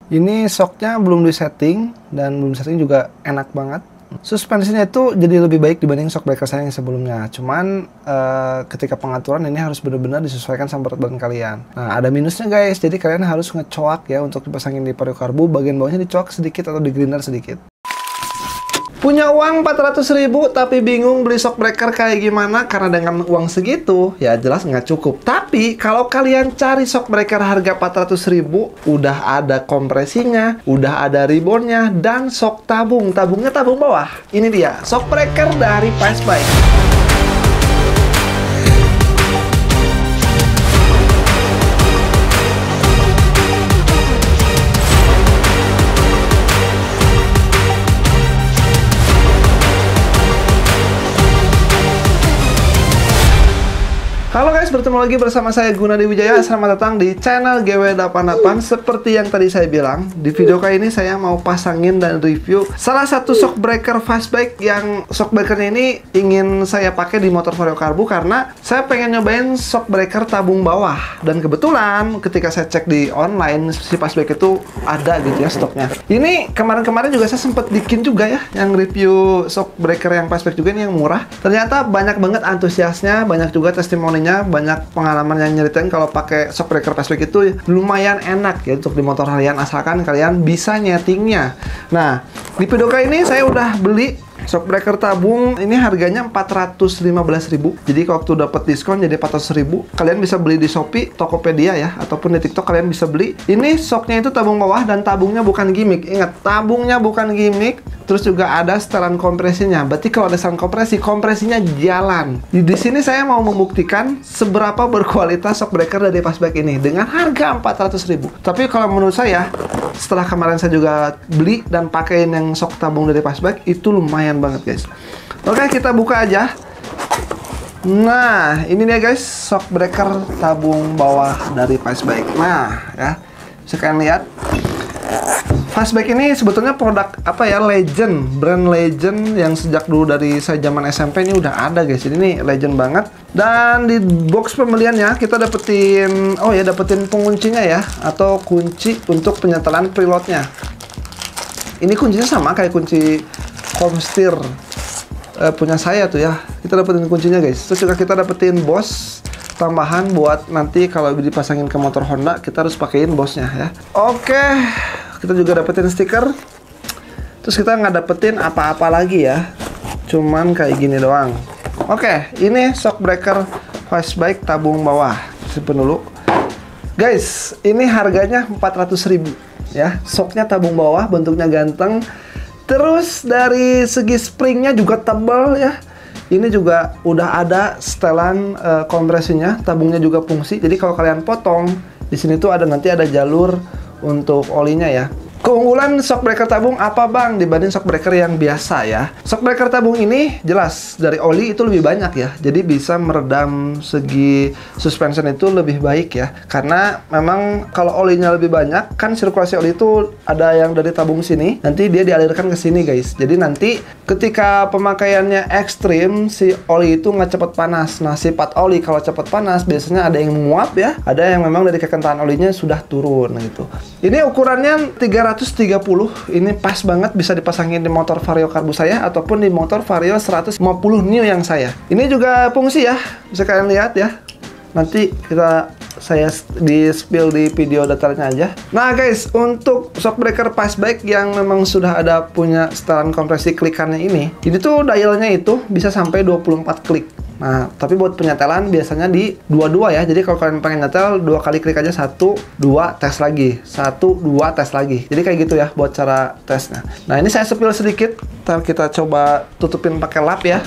Ini shocknya belum disetting dan belum setting juga enak banget. Suspensinya itu jadi lebih baik dibanding shock breaker saya yang sebelumnya. Cuman ketika pengaturan ini harus benar-benar disesuaikan sama berat badan kalian. Nah, ada minusnya guys. Jadi kalian harus ngecoak ya untuk dipasangin di Vario Carbo. Bagian bawahnya dicoak sedikit atau di grinder sedikit. Punya uang 400.000 tapi bingung beli shock breaker kayak gimana karena dengan uang segitu ya jelas nggak cukup. Tapi kalau kalian cari shock breaker harga 400.000 udah ada kompresinya, udah ada ribbonnya dan shock tabung. Tabungnya tabung bawah. Ini dia shock breaker dari Fastbike. Halo guys, bertemu lagi bersama saya Gunadi Wijaya. Selamat datang di channel GW88. Seperti yang tadi saya bilang, di video kali ini saya mau pasangin dan review salah satu shock breaker Fastbike yang shock breakernya ini ingin saya pakai di motor Vario Carbo karena saya pengen nyobain shock breaker tabung bawah. Dan kebetulan ketika saya cek di online, si Fastbike itu ada gitu ya stoknya. Ini kemarin-kemarin juga saya sempat bikin juga ya yang review shock breaker yang Fastbike juga, ini yang murah. Ternyata banyak banget antusiasnya, banyak juga testimoninya, banyak pengalaman yang nyeritain kalau pakai shock breaker Fastbike itu lumayan enak ya untuk di motor kalian asalkan kalian bisa nyetingnya. Nah, di video kali ini saya udah beli shock breaker tabung. Ini harganya 415.000. Jadi kalau waktu dapat diskon jadi 400.000. Kalian bisa beli di Shopee, Tokopedia ya, ataupun di TikTok kalian bisa beli. Ini shocknya itu tabung bawah dan tabungnya bukan gimmick. Ingat, tabungnya bukan gimmick. Terus juga ada setelan kompresinya. Berarti kalau ada setelan kompresinya jalan. Di sini saya mau membuktikan seberapa berkualitas shock breaker dari Fastbike ini dengan harga 400.000. Tapi kalau menurut saya, setelah kemarin saya juga beli dan pakein yang shock tabung dari Fastbike, itu lumayan banget guys. Oke, kita buka aja. Nah, ini dia guys, shock breaker tabung bawah dari Fastbike. Nah, ya, bisa kalian lihat. Fastbike ini sebetulnya produk apa ya, legend, brand legend yang sejak dulu dari saya zaman SMP ini udah ada guys. Jadi ini legend banget. Dan di box pembeliannya kita dapetin, dapetin penguncinya ya, atau kunci untuk penyetelan preloadnya. Ini kuncinya sama kayak kunci Comstir punya saya tuh ya. Kita dapetin kuncinya guys. Terus juga kita dapetin bos tambahan buat nanti kalau dipasangin ke motor Honda kita harus pakein bosnya ya. Oke, kita juga dapetin stiker. Terus kita nggak dapetin apa-apa lagi ya, cuman kayak gini doang. Oke, ini shock breaker Fastbike tabung bawah. Simpen dulu guys. Ini harganya 400.000 ya. Shocknya tabung bawah, bentuknya ganteng. Terus dari segi springnya juga tebal ya. Ini juga udah ada setelan kompresinya, tabungnya juga fungsi. Jadi kalau kalian potong, di sini tuh nanti ada jalur untuk olinya ya. Keunggulan shock breaker tabung apa bang dibanding shock breaker yang biasa ya? Shock breaker tabung ini jelas dari oli itu lebih banyak ya. Jadi bisa meredam segi suspension itu lebih baik ya. Karena memang kalau olinya lebih banyak, kan sirkulasi oli itu ada yang dari tabung sini, nanti dia dialirkan ke sini guys. Jadi nanti ketika pemakaiannya ekstrim, si oli itu nggak cepat panas. Nah, sifat oli kalau cepat panas biasanya ada yang menguap ya, ada yang memang dari kekentalan olinya sudah turun gitu. Ini ukurannya 330, ini pas banget bisa dipasangin di motor Vario Carbo saya ataupun di motor Vario 150 New yang saya. Ini juga fungsi ya, bisa kalian lihat ya. Nanti saya di spill di video detailnya aja. Nah guys, untuk shock breaker Fastbike yang memang sudah ada punya setelan kompresi klikannya ini tuh dialnya itu bisa sampai 24 klik. Nah, tapi buat penyetelan biasanya di 22 ya. Jadi kalau kalian pengen nyetel 2 kali klik aja, 1, 2, tes lagi. 1, 2, tes lagi. Jadi kayak gitu ya buat cara tesnya. Nah, ini saya spill sedikit. Ntar kita coba tutupin pakai lap ya.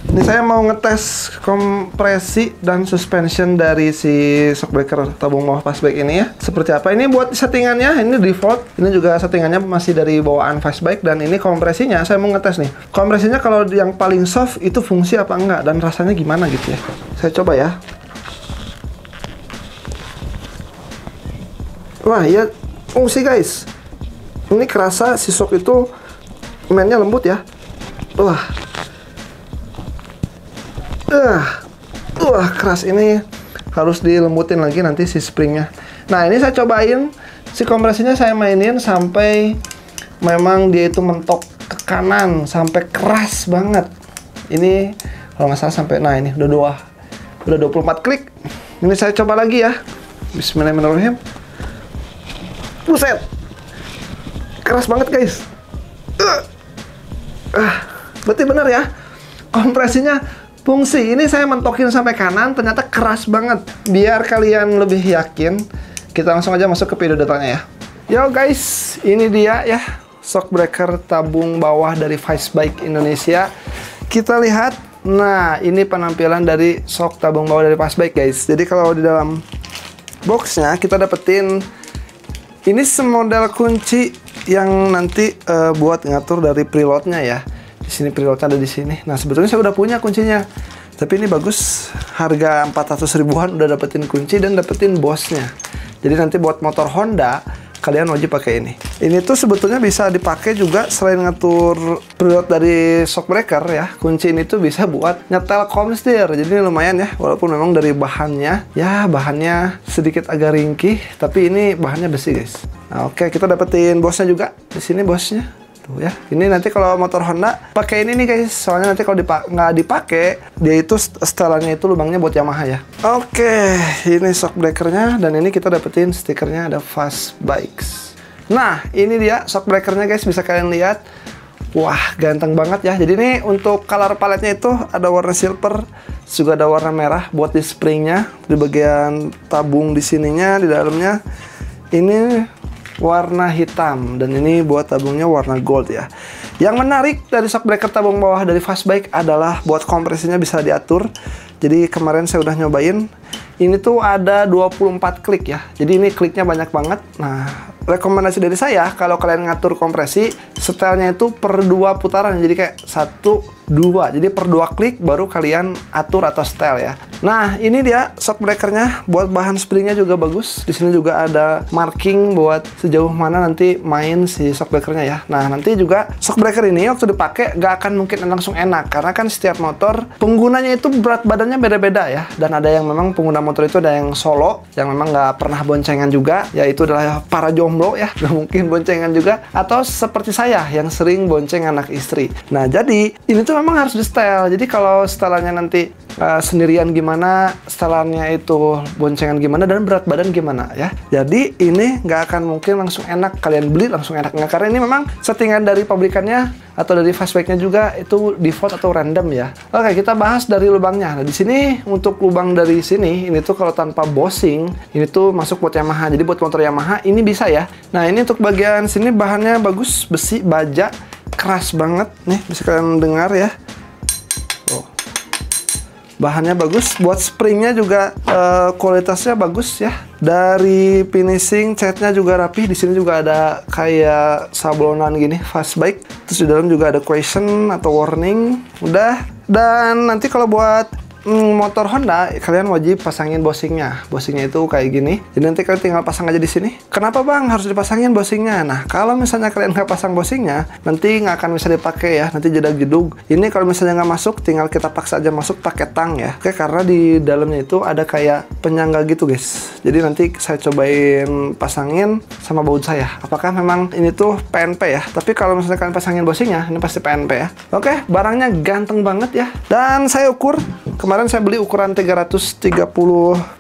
Ini saya mau ngetes kompresi dan suspension dari si shock breaker tabung bawah Fastbike ini ya. Seperti apa? Ini buat settingannya, ini default. Ini juga settingannya masih dari bawaan Fastbike. Dan ini kompresinya, saya mau ngetes nih. Kompresinya kalau yang paling soft itu fungsi apa enggak dan rasanya gimana gitu ya. Saya coba ya. Wah, ya fungsi guys. Ini kerasa si shock itu mainnya lembut ya. Wah. Keras, ini harus dilembutin lagi nanti si springnya. Nah, ini saya cobain Si kompresinya saya mainin sampai memang dia itu mentok ke kanan sampai keras banget. Ini kalau nggak salah sampai, nah ini udah 24 klik. Ini saya coba lagi ya. Bismillahirrahmanirrahim. Buset, keras banget guys. Berarti bener ya, kompresinya fungsi. Ini saya mentokin sampai kanan, ternyata keras banget. Biar kalian lebih yakin, kita langsung aja masuk ke video datanya ya. Yo guys, ini dia ya, shock breaker tabung bawah dari Fastbike Indonesia. Kita lihat, nah ini penampilan dari shock tabung bawah dari Fastbike guys. Jadi kalau di dalam boxnya kita dapetin ini semodel kunci yang nanti buat ngatur dari preloadnya ya. Di sini preloadnya ada di sini. Nah sebetulnya saya udah punya kuncinya, tapi ini bagus, harga 400 ribuan udah dapetin kunci dan dapetin bosnya. Jadi nanti buat motor Honda kalian wajib pakai ini. Ini tuh sebetulnya bisa dipakai juga selain ngatur preload dari shock breaker ya. Kunci ini tuh bisa buat nyetel komstir. Jadi ini lumayan ya, walaupun memang dari bahannya ya bahannya sedikit agak ringkih, tapi ini bahannya besi guys. Nah, oke, kita dapetin bosnya juga. Di sini bosnya. Tuh ya. Ini nanti kalau motor Honda pakai ini nih guys. Soalnya nanti kalau nggak dipakai, dia itu setelannya itu lubangnya buat Yamaha ya. Oke, ini shock breakernya dan ini kita dapetin stikernya ada Fastbikes. Nah, ini dia shock breakernya guys, bisa kalian lihat. Wah, ganteng banget ya. Jadi ini untuk color paletnya itu ada warna silver, juga ada warna merah buat di springnya, di bagian tabung di sininya, di dalamnya. Ini warna hitam dan ini buat tabungnya warna gold ya. Yang menarik dari shock breaker tabung bawah dari Fastbike adalah buat kompresinya bisa diatur. Jadi kemarin saya udah nyobain. Ini tuh ada 24 klik ya. Jadi ini kliknya banyak banget. Nah, rekomendasi dari saya kalau kalian ngatur kompresi, setelnya itu per 2 putaran. Jadi kayak 1, 2. Jadi per 2 klik baru kalian atur atau setel ya. Nah, ini dia shock breakernya. Buat bahan springnya juga bagus. Di sini juga ada marking buat sejauh mana nanti main si shock breakernya ya. Nah, nanti juga shock breaker ini waktu dipakai gak akan mungkin langsung enak, karena kan setiap motor penggunanya itu berat badannya beda-beda ya. Dan ada yang memang pengguna motor itu ada yang solo, yang memang nggak pernah boncengan juga, yaitu adalah para jomblo ya, nggak mungkin boncengan juga, atau seperti saya yang sering bonceng anak istri. Nah, jadi ini tuh memang harus di setel. Jadi kalau setelannya nanti sendirian gimana, setelannya itu boncengan gimana, dan berat badan gimana ya. Jadi ini nggak akan mungkin langsung enak kalian beli langsung enak, nggak, karena ini memang settingan dari pabrikannya atau dari Fastbike-nya juga itu default atau random ya. Oke, kita bahas dari lubangnya. Nah, di sini untuk lubang dari sini, ini tuh kalau tanpa bossing, ini tuh masuk buat Yamaha. Jadi buat motor Yamaha ini bisa ya. Nah, ini untuk bagian sini bahannya bagus, besi, baja, keras banget. Nih, bisa kalian dengar ya. Oh. Bahannya bagus, buat springnya juga kualitasnya bagus ya. Dari finishing catnya juga rapi. Di sini juga ada kayak sablonan gini Fastbike. Terus di dalam juga ada question atau warning. Udah. Dan nanti kalau buat motor Honda, kalian wajib pasangin bossingnya. Bossingnya itu kayak gini. Jadi nanti kalian tinggal pasang aja di sini. Kenapa bang harus dipasangin bossingnya? Nah, kalau misalnya kalian nggak pasang bossingnya, nanti nggak akan bisa dipakai ya. Nanti jedag-jedug. Ini kalau misalnya nggak masuk, tinggal kita paksa aja masuk pakai tang ya. Oke, karena di dalamnya itu ada kayak penyangga gitu guys. Jadi nanti saya cobain pasangin sama baut saya. Apakah memang ini tuh PNP ya? Tapi kalau misalnya kalian pasangin bossingnya, ini pasti PNP ya. Oke, barangnya ganteng banget ya. Dan saya ukur. Kemarin saya beli ukuran 330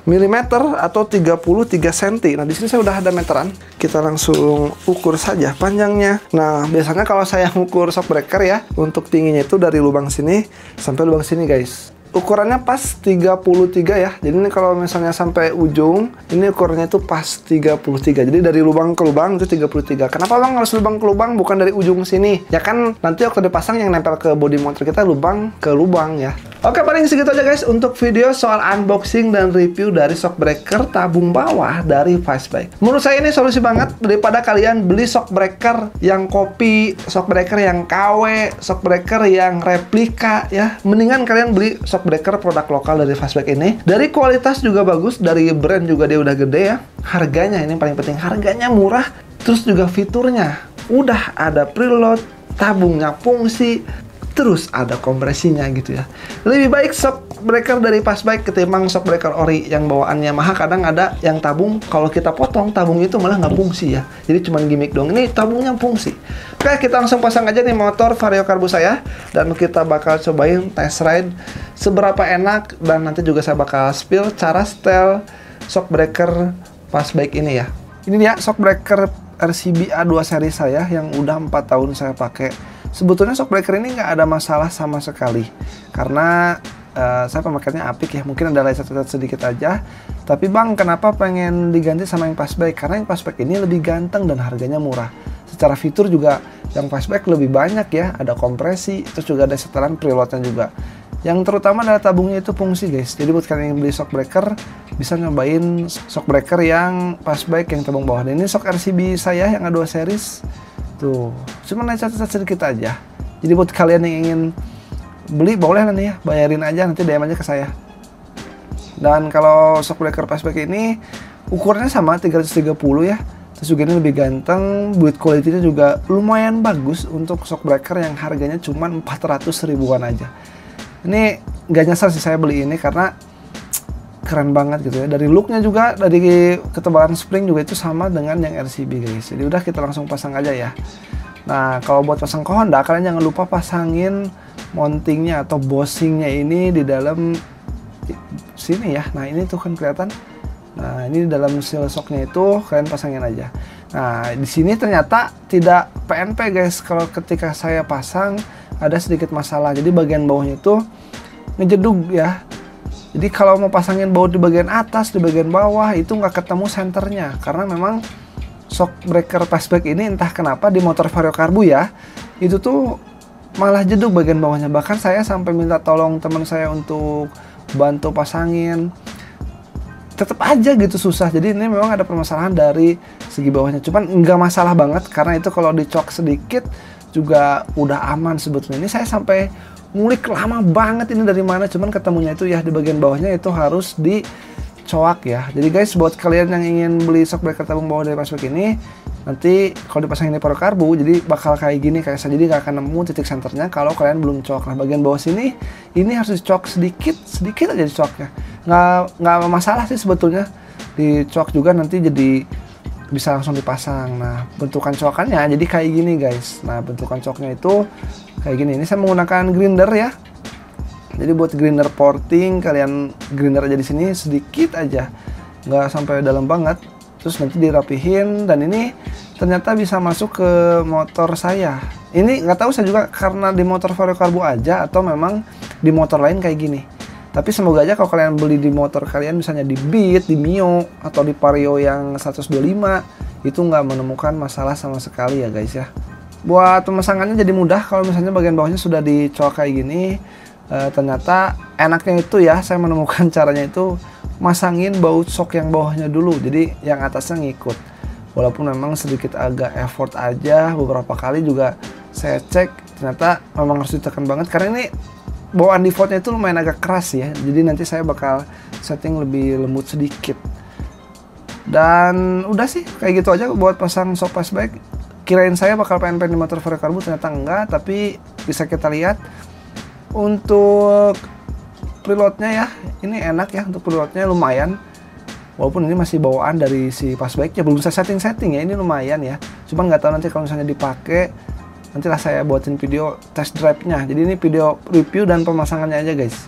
mm atau 33 cm. Nah, di sini saya udah ada meteran. Kita langsung ukur saja panjangnya. Nah, biasanya kalau saya ukur shock breaker ya, untuk tingginya itu dari lubang sini sampai lubang sini, guys. Ukurannya pas 33 ya. Jadi ini kalau misalnya sampai ujung, ini ukurannya itu pas 33. Jadi dari lubang ke lubang itu 33. Kenapa bang harus lubang ke lubang, bukan dari ujung sini? Ya kan nanti waktu dipasang yang nempel ke bodi motor kita lubang ke lubang ya. Oke, paling segitu aja guys untuk video soal unboxing dan review dari shock breaker tabung bawah dari Fastbike. Menurut saya ini solusi banget daripada kalian beli shock breaker yang kopi, shock breaker yang KW, shock breaker yang replika ya. Mendingan kalian beli shock breaker produk lokal dari Fastbike ini. Dari kualitas juga bagus, dari brand juga dia udah gede ya. Harganya ini paling penting, harganya murah, terus juga fiturnya udah ada preload, tabungnya fungsi, terus ada kompresinya gitu ya. Lebih baik shock breaker dari Fastback ketimbang shock breaker ori yang bawaannya Yamaha, kadang ada yang tabung kalau kita potong tabung itu malah nggak fungsi ya, jadi cuma gimmick doang. Ini tabungnya fungsi. Oke, kita langsung pasang aja nih motor Vario Carbo saya, dan kita bakal cobain test ride seberapa enak, dan nanti juga saya bakal spill cara setel shock breaker Fastback ini ya. Ini dia shock breaker RCB A2 seri saya yang udah 4 tahun saya pakai. Sebetulnya shock breaker ini nggak ada masalah sama sekali, karena saya pemakaiannya apik ya, mungkin ada lecet-lecet sedikit aja. Tapi bang, kenapa pengen diganti sama yang Fastback? Karena yang Fastback ini lebih ganteng dan harganya murah. Secara fitur juga yang Fastback lebih banyak ya, ada kompresi, terus juga ada setelan preloadnya juga. Yang terutama adalah tabungnya itu fungsi guys. Jadi buat kalian yang beli shock breaker, bisa nyobain shock breaker yang Fastback yang tabung bawah. Dan ini shock RCB saya yang A2 series. Tuh, cuma lecet-lecet sedikit aja. Jadi buat kalian yang ingin beli, boleh nanti ya, bayarin aja, nanti DM aja ke saya. Dan kalau shock breaker Fastback ini ukurannya sama 330 ya. Terus juga ini lebih ganteng, build quality-nya juga lumayan bagus untuk shock breaker yang harganya cuma 400 ribuan aja. Ini gak nyesel sih saya beli ini karena keren banget gitu ya. Dari looknya juga, dari ketebalan spring juga itu sama dengan yang RCB guys. Jadi udah, kita langsung pasang aja ya. Nah, kalau buat pasang ke Honda, kalian jangan lupa pasangin mountingnya atau bossingnya ini di dalam sini ya. Nah, ini tuh kan kelihatan. Nah, ini di dalam seal shocknya itu kalian pasangin aja. Nah, di sini ternyata tidak PNP guys. Kalau ketika saya pasang ada sedikit masalah. Jadi bagian bawahnya itu ngejedug ya. Jadi kalau mau pasangin baut di bagian atas, di bagian bawah itu nggak ketemu senternya, karena memang shock breaker Fastback ini entah kenapa di motor Vario Carbo ya, itu tuh malah jedug bagian bawahnya. Bahkan saya sampai minta tolong teman saya untuk bantu pasangin, tetap aja gitu susah. Jadi ini memang ada permasalahan dari segi bawahnya. Cuman nggak masalah banget, karena itu kalau dicok sedikit juga udah aman sebetulnya. Ini saya sampai ngulik lama banget ini dari mana, cuman ketemunya itu ya di bagian bawahnya itu harus dicoak ya. Jadi guys, buat kalian yang ingin beli shock breaker tabung bawah dari Fastback ini, nanti kalau dipasangin di Vario Carbo jadi bakal kayak gini kayak saya, jadi nggak akan nemu titik senternya kalau kalian belum coak. Nah, bagian bawah sini ini harus dicoak sedikit aja dicoknya. Nggak masalah sih sebetulnya dicok juga, nanti jadi bisa langsung dipasang. Nah, bentukan cokannya jadi kayak gini guys. Nah, bentukan coknya itu kayak gini. Ini saya menggunakan grinder ya. Jadi buat grinder porting, kalian grinder aja di sini sedikit aja, nggak sampai dalam banget. Terus nanti dirapihin, dan ini ternyata bisa masuk ke motor saya. Ini nggak tahu saya juga karena di motor Vario Carbo aja atau memang di motor lain kayak gini. Tapi semoga aja kalau kalian beli di motor kalian, misalnya di Beat, di Mio, atau di Vario yang 125, itu nggak menemukan masalah sama sekali ya guys ya. Buat pemasangannya jadi mudah kalau misalnya bagian bawahnya sudah dicok kayak gini. Ternyata enaknya itu ya, saya menemukan caranya itu masangin baut shock yang bawahnya dulu, jadi yang atasnya ngikut. Walaupun memang sedikit agak effort aja, beberapa kali juga saya cek, ternyata memang harus ditekan banget, karena ini bawaan defaultnya itu lumayan agak keras ya. Jadi nanti saya bakal setting lebih lembut sedikit. Dan udah sih, kayak gitu aja buat pasang shock Fastback. Kirain saya bakal pengen di motor Vario Carbo, ternyata enggak. Tapi bisa kita lihat untuk preloadnya ya, ini enak ya, untuk preloadnya lumayan. Walaupun ini masih bawaan dari si Fastbacknya, belum saya setting ya, ini lumayan ya. Cuman nggak tahu nanti kalau misalnya dipakai, nantilah saya buatin video test drive-nya. Jadi ini video review dan pemasangannya aja guys.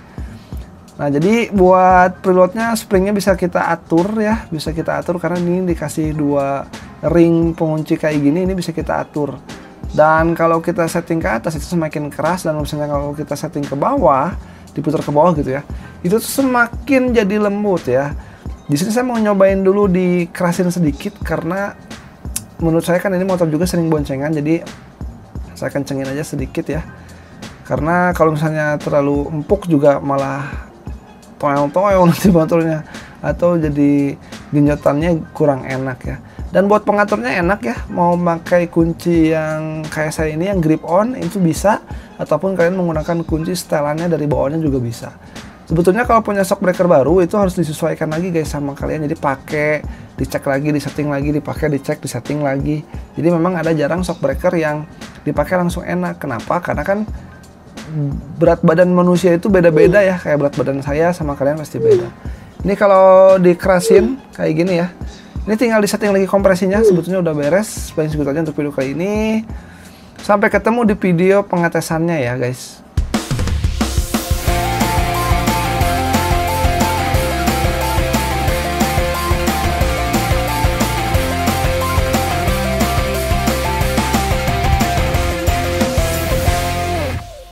Nah, jadi buat preloadnya springnya bisa kita atur ya, bisa kita atur karena ini dikasih 2 ring pengunci kayak gini, ini bisa kita atur. Dan kalau kita setting ke atas itu semakin keras, dan misalnya kalau kita setting ke bawah, diputar ke bawah gitu ya, itu semakin jadi lembut ya. Di sini saya mau nyobain dulu dikerasin sedikit, karena menurut saya kan ini motor juga sering boncengan, jadi saya kencengin aja sedikit ya. Karena kalau misalnya terlalu empuk juga malah toel-toel nanti motornya, atau jadi genjotannya kurang enak ya. Dan buat pengaturnya enak ya, mau pakai kunci yang kayak saya ini yang grip on itu bisa, ataupun kalian menggunakan kunci setelannya dari bawahnya juga bisa. Sebetulnya kalau punya shock breaker baru itu harus disesuaikan lagi guys sama kalian. Jadi pakai, dicek lagi, disetting lagi, dipakai, dicek, disetting lagi. Jadi memang ada jarang shock breaker yang dipakai langsung enak. Kenapa? Karena kan berat badan manusia itu beda-beda ya, kayak berat badan saya sama kalian pasti beda. Ini kalau dikerasin kayak gini ya. Ini tinggal disetting lagi kompresinya, sebetulnya udah beres. Paling segitu aja untuk video kali ini. Sampai ketemu di video pengetesannya ya guys.